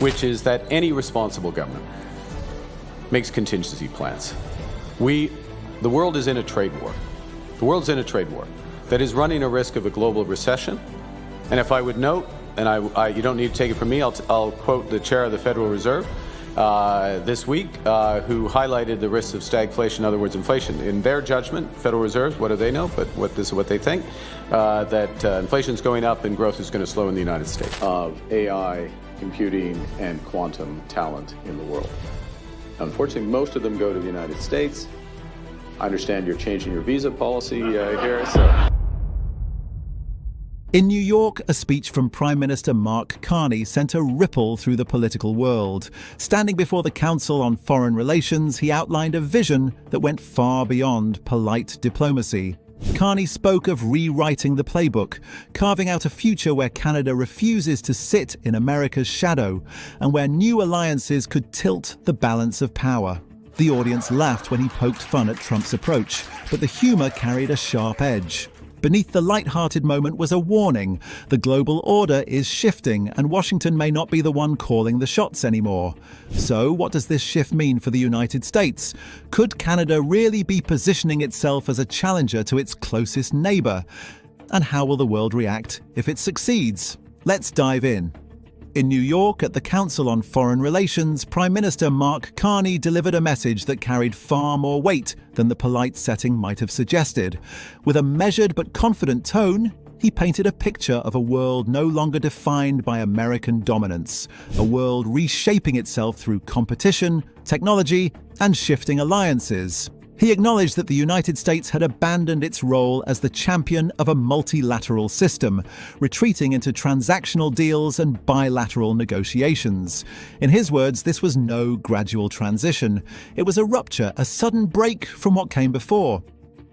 which is that any responsible government makes contingency plans. The world is in a trade war. The world's in a trade war that is running a risk of a global recession. And if I would note, and you don't need to take it from me, I'll quote the chair of the Federal Reserve this week, who highlighted the risks of stagflation, in other words, inflation. In their judgment, Federal Reserves, what do they know? But this is what they think, that inflation is going up and growth is going to slow in the United States. Of AI, computing, and quantum talent in the world. Unfortunately, most of them go to the United States. I understand you're changing your visa policy here, so... In New York, a speech from Prime Minister Mark Carney sent a ripple through the political world. Standing before the Council on Foreign Relations, he outlined a vision that went far beyond polite diplomacy. Carney spoke of rewriting the playbook, carving out a future where Canada refuses to sit in America's shadow, and where new alliances could tilt the balance of power. The audience laughed when he poked fun at Trump's approach, but the humour carried a sharp edge. Beneath the light-hearted moment was a warning. The global order is shifting, and Washington may not be the one calling the shots anymore. So, what does this shift mean for the United States? Could Canada really be positioning itself as a challenger to its closest neighbour? And how will the world react if it succeeds? Let's dive in. In New York, at the Council on Foreign Relations, Prime Minister Mark Carney delivered a message that carried far more weight than the polite setting might have suggested. With a measured but confident tone, he painted a picture of a world no longer defined by American dominance, a world reshaping itself through competition, technology, and shifting alliances. He acknowledged that the United States had abandoned its role as the champion of a multilateral system, retreating into transactional deals and bilateral negotiations. In his words, this was no gradual transition. It was a rupture, a sudden break from what came before.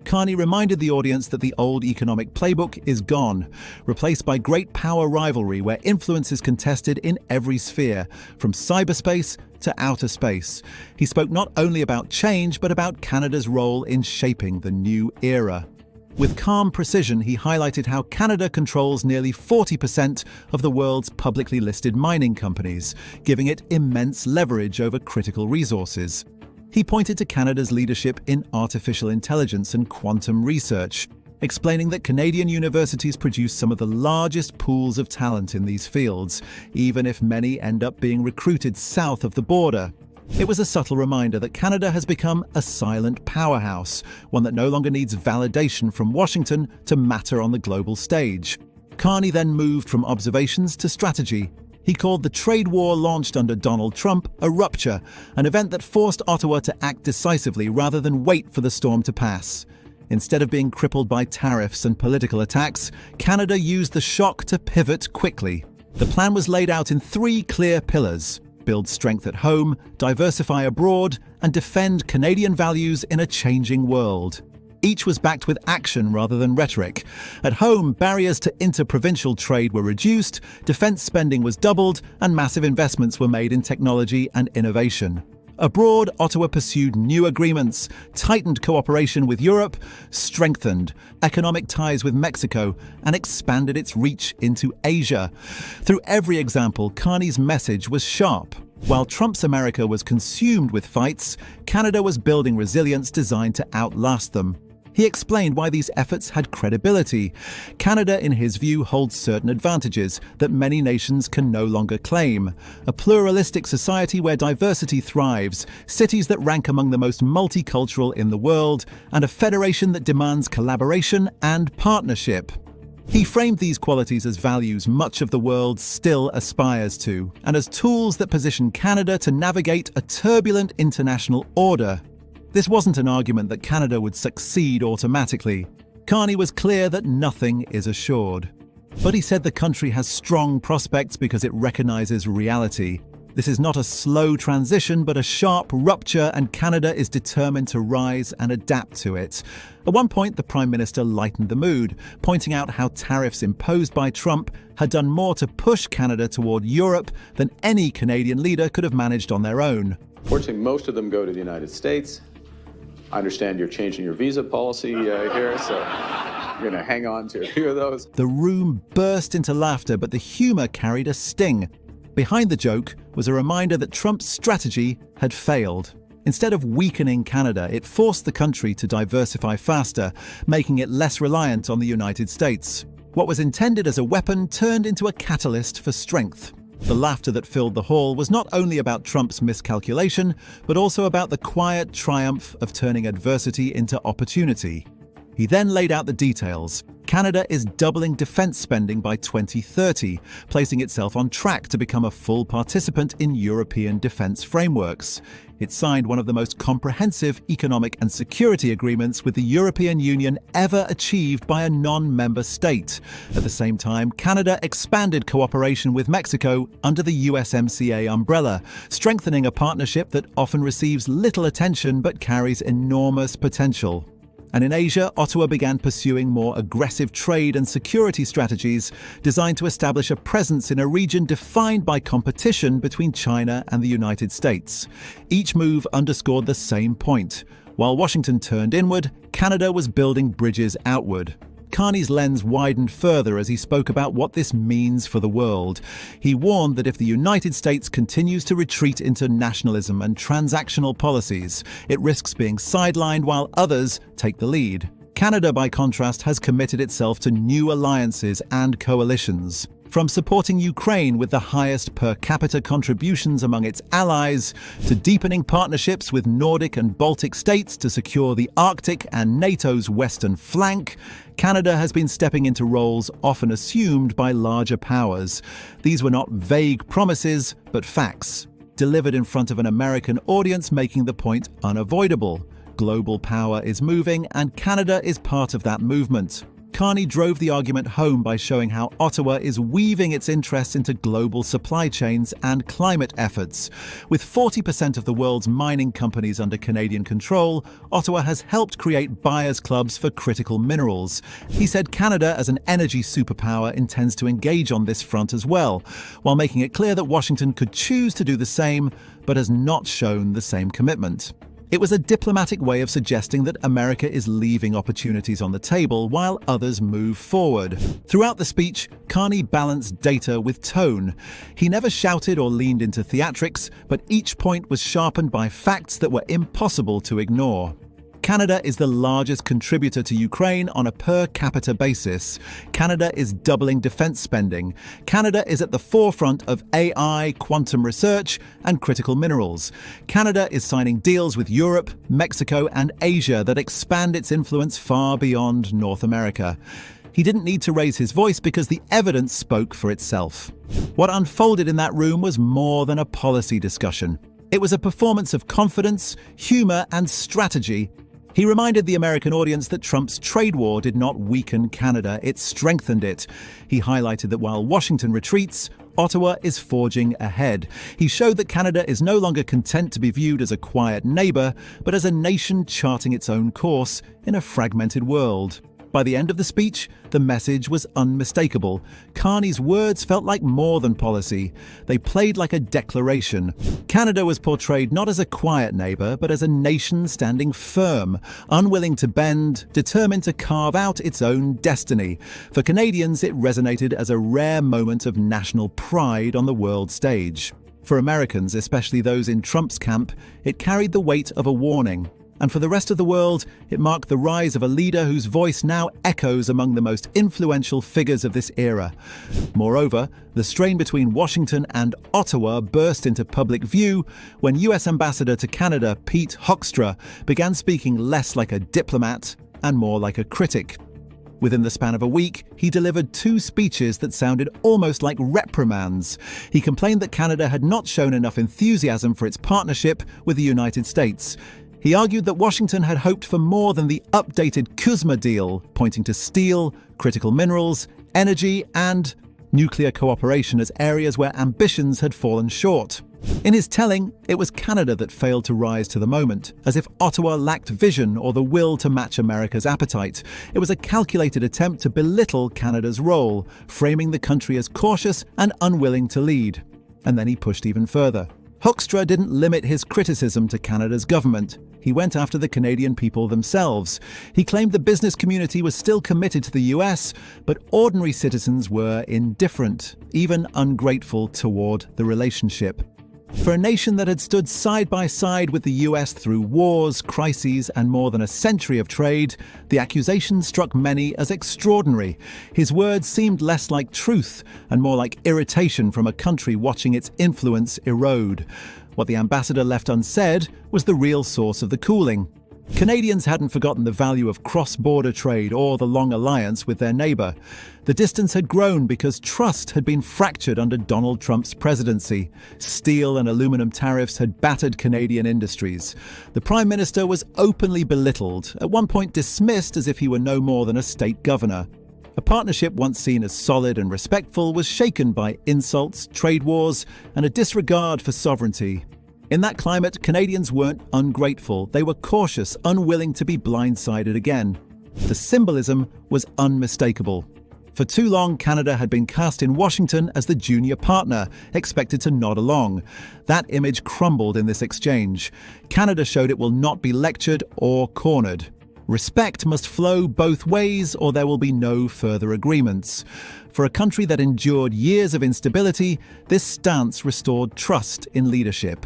Carney reminded the audience that the old economic playbook is gone, replaced by great power rivalry where influence is contested in every sphere, from cyberspace to outer space. He spoke not only about change, but about Canada's role in shaping the new era. With calm precision, he highlighted how Canada controls nearly 40% of the world's publicly listed mining companies, giving it immense leverage over critical resources. He pointed to Canada's leadership in artificial intelligence and quantum research, explaining that Canadian universities produce some of the largest pools of talent in these fields, even if many end up being recruited south of the border. It was a subtle reminder that Canada has become a silent powerhouse, one that no longer needs validation from Washington to matter on the global stage. Carney then moved from observations to strategy. He called the trade war launched under Donald Trump a rupture, an event that forced Ottawa to act decisively rather than wait for the storm to pass. Instead of being crippled by tariffs and political attacks, Canada used the shock to pivot quickly. The plan was laid out in 3 clear pillars: build strength at home, diversify abroad, and defend Canadian values in a changing world. Each was backed with action rather than rhetoric. At home, barriers to inter-provincial trade were reduced, defence spending was doubled, and massive investments were made in technology and innovation. Abroad, Ottawa pursued new agreements, tightened cooperation with Europe, strengthened economic ties with Mexico, and expanded its reach into Asia. Through every example, Carney's message was sharp. While Trump's America was consumed with fights, Canada was building resilience designed to outlast them. He explained why these efforts had credibility. Canada, in his view, holds certain advantages that many nations can no longer claim. A pluralistic society where diversity thrives, cities that rank among the most multicultural in the world, and a federation that demands collaboration and partnership. He framed these qualities as values much of the world still aspires to, and as tools that position Canada to navigate a turbulent international order. This wasn't an argument that Canada would succeed automatically. Carney was clear that nothing is assured. But he said the country has strong prospects because it recognizes reality. This is not a slow transition, but a sharp rupture, and Canada is determined to rise and adapt to it. At one point, the Prime Minister lightened the mood, pointing out how tariffs imposed by Trump had done more to push Canada toward Europe than any Canadian leader could have managed on their own. Fortunately, most of them go to the United States. I understand you're changing your visa policy here, so you're going to hang on to a few of those. The room burst into laughter, but the humor carried a sting. Behind the joke was a reminder that Trump's strategy had failed. Instead of weakening Canada, it forced the country to diversify faster, making it less reliant on the United States. What was intended as a weapon turned into a catalyst for strength. The laughter that filled the hall was not only about Trump's miscalculation, but also about the quiet triumph of turning adversity into opportunity. He then laid out the details. Canada is doubling defense spending by 2030, placing itself on track to become a full participant in European defense frameworks. It signed one of the most comprehensive economic and security agreements with the European Union ever achieved by a non-member state. At the same time, Canada expanded cooperation with Mexico under the USMCA umbrella, strengthening a partnership that often receives little attention but carries enormous potential. And in Asia, Ottawa began pursuing more aggressive trade and security strategies designed to establish a presence in a region defined by competition between China and the United States. Each move underscored the same point. While Washington turned inward, Canada was building bridges outward. Carney's lens widened further as he spoke about what this means for the world. He warned that if the United States continues to retreat into nationalism and transactional policies, it risks being sidelined while others take the lead. Canada, by contrast, has committed itself to new alliances and coalitions. From supporting Ukraine with the highest per capita contributions among its allies, to deepening partnerships with Nordic and Baltic states to secure the Arctic and NATO's western flank, Canada has been stepping into roles often assumed by larger powers. These were not vague promises, but facts, delivered in front of an American audience, making the point unavoidable. Global power is moving, and Canada is part of that movement. Carney drove the argument home by showing how Ottawa is weaving its interests into global supply chains and climate efforts. With 40% of the world's mining companies under Canadian control, Ottawa has helped create buyers' clubs for critical minerals. He said Canada, as an energy superpower, intends to engage on this front as well, while making it clear that Washington could choose to do the same, but has not shown the same commitment. It was a diplomatic way of suggesting that America is leaving opportunities on the table while others move forward. Throughout the speech, Carney balanced data with tone. He never shouted or leaned into theatrics, but each point was sharpened by facts that were impossible to ignore. Canada is the largest contributor to Ukraine on a per capita basis. Canada is doubling defense spending. Canada is at the forefront of AI, quantum research, and critical minerals. Canada is signing deals with Europe, Mexico, and Asia that expand its influence far beyond North America. He didn't need to raise his voice because the evidence spoke for itself. What unfolded in that room was more than a policy discussion. It was a performance of confidence, humor, and strategy. He reminded the American audience that Trump's trade war did not weaken Canada, it strengthened it. He highlighted that while Washington retreats, Ottawa is forging ahead. He showed that Canada is no longer content to be viewed as a quiet neighbor, but as a nation charting its own course in a fragmented world. By the end of the speech, the message was unmistakable. Carney's words felt like more than policy. They played like a declaration. Canada was portrayed not as a quiet neighbor, but as a nation standing firm, unwilling to bend, determined to carve out its own destiny. For Canadians, it resonated as a rare moment of national pride on the world stage. For Americans, especially those in Trump's camp, it carried the weight of a warning. And for the rest of the world, it marked the rise of a leader whose voice now echoes among the most influential figures of this era. Moreover, the strain between Washington and Ottawa burst into public view when US Ambassador to Canada Pete Hoekstra began speaking less like a diplomat and more like a critic. Within the span of a week, he delivered 2 speeches that sounded almost like reprimands. He complained that Canada had not shown enough enthusiasm for its partnership with the United States. He argued that Washington had hoped for more than the updated CUSMA deal, pointing to steel, critical minerals, energy, and nuclear cooperation as areas where ambitions had fallen short. In his telling, it was Canada that failed to rise to the moment, as if Ottawa lacked vision or the will to match America's appetite. It was a calculated attempt to belittle Canada's role, framing the country as cautious and unwilling to lead. And then he pushed even further. Hoekstra didn't limit his criticism to Canada's government. He went after the Canadian people themselves. He claimed the business community was still committed to the US, but ordinary citizens were indifferent, even ungrateful toward the relationship. For a nation that had stood side by side with the US through wars, crises, and more than a century of trade, the accusation struck many as extraordinary. His words seemed less like truth and more like irritation from a country watching its influence erode. What the ambassador left unsaid was the real source of the cooling. Canadians hadn't forgotten the value of cross-border trade or the long alliance with their neighbour. The distance had grown because trust had been fractured under Donald Trump's presidency. Steel and aluminum tariffs had battered Canadian industries. The Prime Minister was openly belittled, at one point dismissed as if he were no more than a state governor. A partnership once seen as solid and respectful was shaken by insults, trade wars, and a disregard for sovereignty. In that climate, Canadians weren't ungrateful. They were cautious, unwilling to be blindsided again. The symbolism was unmistakable. For too long, Canada had been cast in Washington as the junior partner, expected to nod along. That image crumbled in this exchange. Canada showed it will not be lectured or cornered. Respect must flow both ways, or there will be no further agreements. For a country that endured years of instability, this stance restored trust in leadership.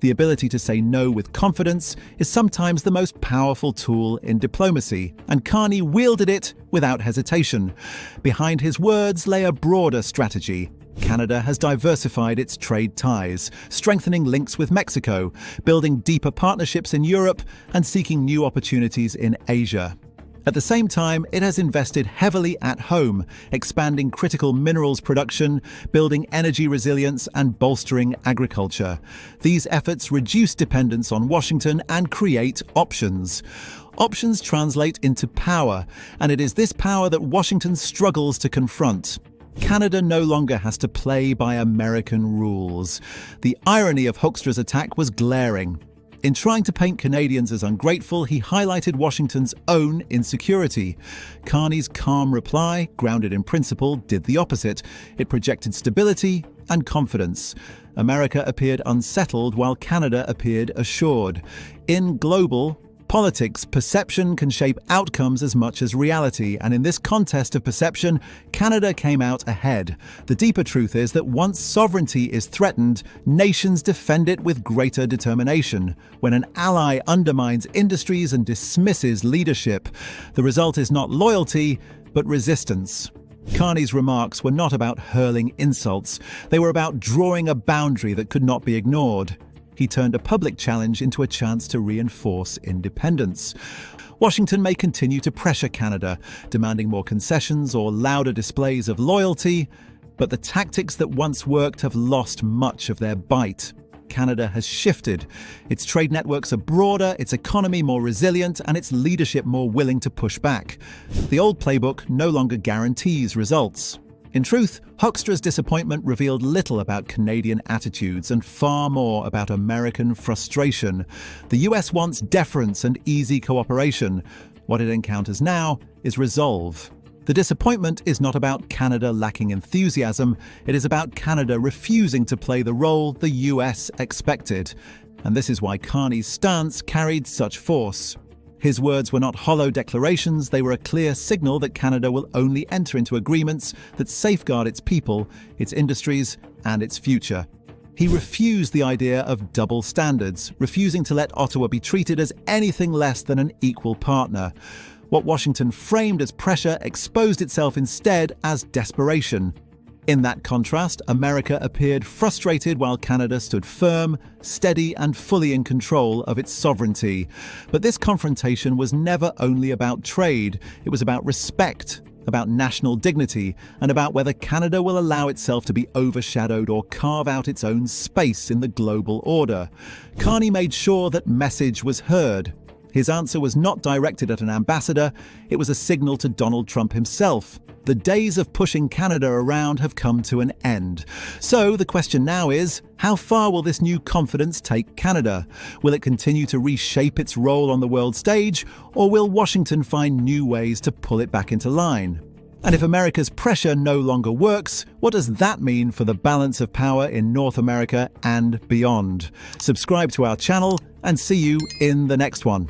The ability to say no with confidence is sometimes the most powerful tool in diplomacy, and Carney wielded it without hesitation. Behind his words lay a broader strategy. Canada has diversified its trade ties, strengthening links with Mexico, building deeper partnerships in Europe, and seeking new opportunities in Asia. At the same time, it has invested heavily at home, expanding critical minerals production, building energy resilience, and bolstering agriculture. These efforts reduce dependence on Washington and create options. Options translate into power, and it is this power that Washington struggles to confront. Canada no longer has to play by American rules. The irony of Hoekstra's attack was glaring. In trying to paint Canadians as ungrateful, he highlighted Washington's own insecurity. Carney's calm reply, grounded in principle, did the opposite. It projected stability and confidence. America appeared unsettled while Canada appeared assured. In global politics, perception can shape outcomes as much as reality, and in this contest of perception, Canada came out ahead. The deeper truth is that once sovereignty is threatened, nations defend it with greater determination. When an ally undermines industries and dismisses leadership, the result is not loyalty, but resistance. Carney's remarks were not about hurling insults. They were about drawing a boundary that could not be ignored. He turned a public challenge into a chance to reinforce independence. Washington may continue to pressure Canada, demanding more concessions or louder displays of loyalty, but the tactics that once worked have lost much of their bite. Canada has shifted. Its trade networks are broader, its economy more resilient, and its leadership more willing to push back. The old playbook no longer guarantees results. In truth, Hoekstra's disappointment revealed little about Canadian attitudes and far more about American frustration. The US wants deference and easy cooperation. What it encounters now is resolve. The disappointment is not about Canada lacking enthusiasm, it is about Canada refusing to play the role the US expected. And this is why Carney's stance carried such force. His words were not hollow declarations, they were a clear signal that Canada will only enter into agreements that safeguard its people, its industries, and its future. He refused the idea of double standards, refusing to let Ottawa be treated as anything less than an equal partner. What Washington framed as pressure exposed itself instead as desperation. In that contrast, America appeared frustrated while Canada stood firm, steady, and fully in control of its sovereignty. But this confrontation was never only about trade. It was about respect, about national dignity, and about whether Canada will allow itself to be overshadowed or carve out its own space in the global order. Carney made sure that message was heard. His answer was not directed at an ambassador, it was a signal to Donald Trump himself. The days of pushing Canada around have come to an end. So the question now is, how far will this new confidence take Canada? Will it continue to reshape its role on the world stage, or will Washington find new ways to pull it back into line? And if America's pressure no longer works, what does that mean for the balance of power in North America and beyond? Subscribe to our channel and see you in the next one.